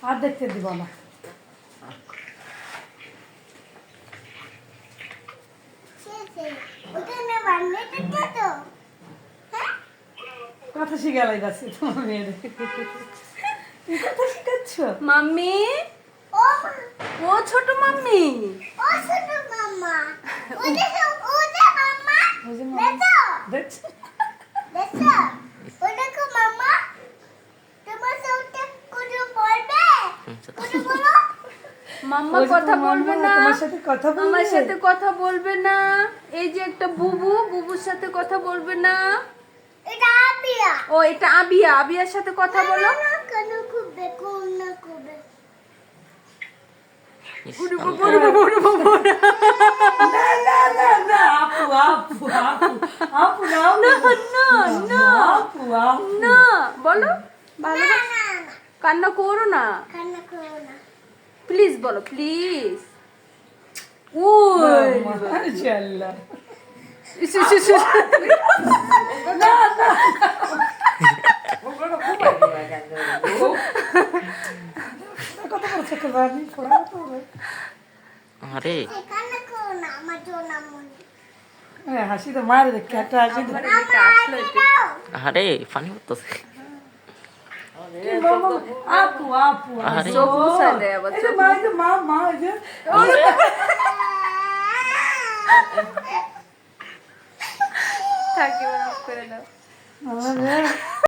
আর দেখতে দিব না। কথা শিখালাই যাচ্ছে তোমার মেয়েদের। তুমি কথা শিখাচ্ছ মাম্মি? ও ছোট মাম্মি, ওই যে মামা, দেখছো? মাম্মা ওই যে কথা তোমার বলবে মামা না, তোমার সাথে কথা বলবে? আমার সাথে কথা বলবে না। এই যে একটা বুবু, বুবুর সাথে কথা বলবে না। ও এটা আবিয়া, আবিয়ার সাথে কথা বলো। না না না না, আপু আপু আপু আপু নাও না না না আপু আপু না, বলো ভালো, কান্না করো না প্লিজ, বলো প্লিজ। ওই মাশাআল্লাহ। ইস, ইস, ইস, ইস। না না কথা বলছে তো বানি পড়া তো আরে হাসি তো মার দেখে একটা হাসি তো। আমার এদিকে আসলো এটা। আরে পানি পড়তেছে। আপু আপু আরে। চোখ মুছায় দেয় আবার, এই যে চোখ মা, এই যে মা মা এই যে থাকি, করে দাও। আরে